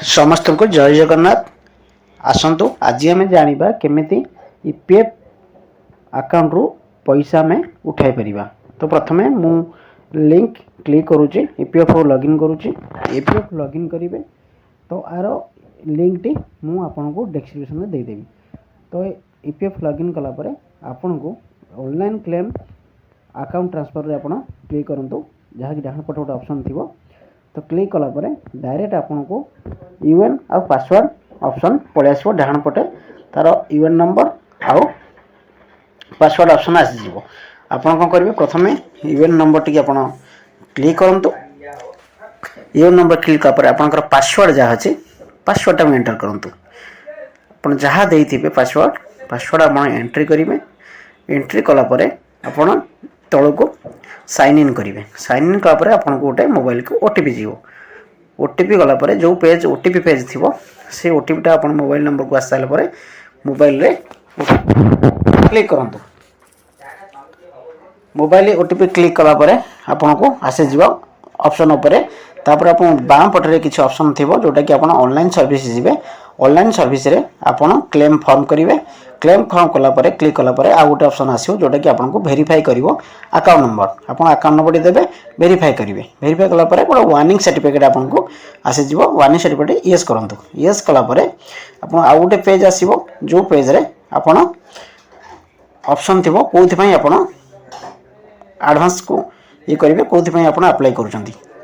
समस्त को जय जगन्नाथ। आसतु आज आम जाना केमी ईपीएफ अकाउंट रु पैसा में उठाई परिबा। तो प्रथमे मु लिंक क्लिक करुच्ची ईपीएफ लॉगिन करुच्ची। ईपीएफ लॉगिन करेंगे तो आर लिंक टी मु आपन को डिस्क्रिप्शन में देदेवी। तो ईपीएफ लॉगिन कलापर आपन को ऑनलाइन क्लेम अकाउंट ट्रांसफर रे आपन क्लिक करंतु जहाँ कि डाहाण पटे गोटे ऑप्शन थी। तो क्लिक कलापर डायरेक्ट आपन को यूएन आ पासवर्ड ऑप्शन पड़े आसो डाहाण पटे तार यूएन नंबर आउ पासवर्ड ऑप्शन आसीज। आपन कौन करेंगे प्रथम यूएन नंबर टी आप क्लिक करंतु। यूएन नंबर क्लिक कलापर आपनकर पासवर्ड जहाँ अच्छे पासवर्ड टाइम एंटर करंतु। आपन जहाँ देइथिबे पासवर्ड आप एंट्री करेंगे। एंट्री कलापर आपन तल को साइन इन करेंगे। साइन इन कलापर आपन को गोटे मोबाइल को ओटीपी जीव। ओटीपी गलापर जो पेज ओटीपी पेज थी से ओटीपीटा आप मोबाइल नंबर को आस सारापर मोबाइल रे क्लिक करंतु। मोबाइल ओटीपी क्लिक कलापर आपन को आसे जीव ऑप्शन उपरे। तापर आप बाम पटरे किसी ऑप्शन थी जोटा कि आप ऑनलाइन सर्विस जीवे। ऑनलाइन सर्विस रे आपन क्लेम फॉर्म करेंगे। क्लेम फॉर्म कलापर क्लिक कलापर आ गोटे ऑप्शन आसो जोटा कि आपको वेरीफाई कर अकाउंट नंबर। आप अकाउंट नंबर देवे वेरीफाई करेंगे। वेरीफाई कलापर गोटे वार्निंग सर्टिफिकेट आपको आसीज। वार्निंग सर्टिफिकेट येस करंतु। येस कलापर आप गोटे पेज आसो जो पेज रे आपन ऑप्शन थी कौन आप एडवांस को ये करेंगे कौन आप अप्लाई कर।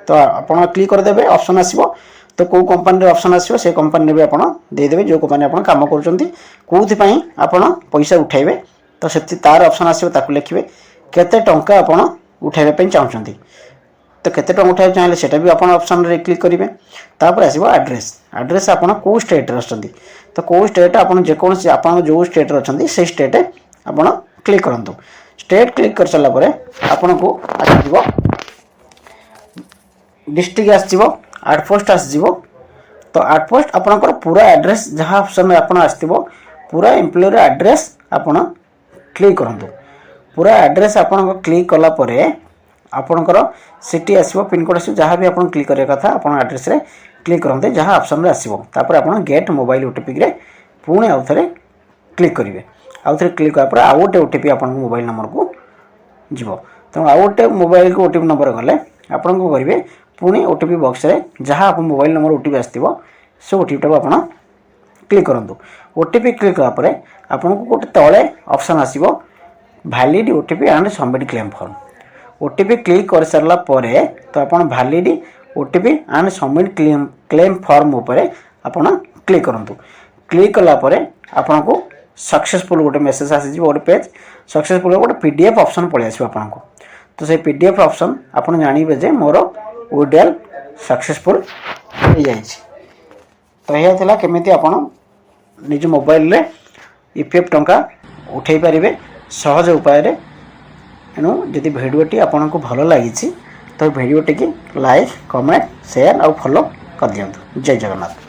तो आप क्लिक करदे ऑप्शन आसो। तो कौ कंपनी ऑप्शन आसो से कंपनी भी आप देदेवे जो कंपनी आप कम करों आप पैसा उठाइबे। तो से तार ऑप्शन आसो ताकू लिखिए केते टंका आप उठाइबा चाहते। तो केते टंका उठाइबा चाहिए सेटा भी आप ऑप्शन रे क्लिक करेंगे। तापर आसो एड्रेस। एड्रेस आप कौ स्टेट रे आछंती। तो कौ स्टेट आप जेकोसी आप जो स्टेट रे अछंती से स्टेट आप क्लिक करंतु। स्टेट क्लिक कर सारा पर आपन को आसीबो डिस्ट्रिक्ट आसीबो आउटपोस्ट आसीबो। तो आउटपोस्ट आपनकर पूरा एड्रेस जहाँ ऑप्शन में आपन आसीबो पूरा एम्प्लॉयर एड्रेस आपन क्लिक करंतु। पूरा एड्रेस आपन क्लिक कला परे आपनकर सिटी आसीबो पिन कोड आसीबो जहाँ भी आपन क्लिक करे कथा आपन एड्रेस रे क्लिक करंते जहाँ ऑप्शन रे आसीबो। तापर आपन गेट मोबाइल ओटीपी रे पुणे आउ थरे क्लिक करिवे। आउ थरे क्लिक करा पर आउ गोटे ओटीपी आपन मोबाइल नंबर को जीवो। तो आउ गोटे मोबाइल को ओटीपी नंबर गले आपन को करिवे पुणी ओटीपी बॉक्स रे जहाँ आप मोबाइल नंबर ओटीपी आसथिबो से ओटीपी टाको आप क्लिक करंतु। ओटीपी क्लिक कला परे आपन को गोटे तळे ऑप्शन आसीबो valid OTP and submit claim form. OTP click कर सारला परे तो आपन valid OTP and submit claim form ऊपर आपन क्लिक करंतु। क्लिक कला परे आपन को सक्सेसफुल गोटे मेसेज आसी गोटे पेज सक्सेसफुल गोटे पीडीएफ ऑप्शन पळे आसीबो आपन को। तो से पीडीएफ ऑप्शन आपन जानिबे जे मोर विड्रॉल सक्सेसफुल हो जाए। तो यह थिला केमिति आपन निज मोबाइल रे ईपीएफ टंका उठाई पारिबे सहज उपाय रे। एनु जदि भिडियोटी आपन को भल लागिछि तो भिडियोटी की लाइक कमेंट शेयर और फॉलो कर दियंतु। जय जगन्नाथ।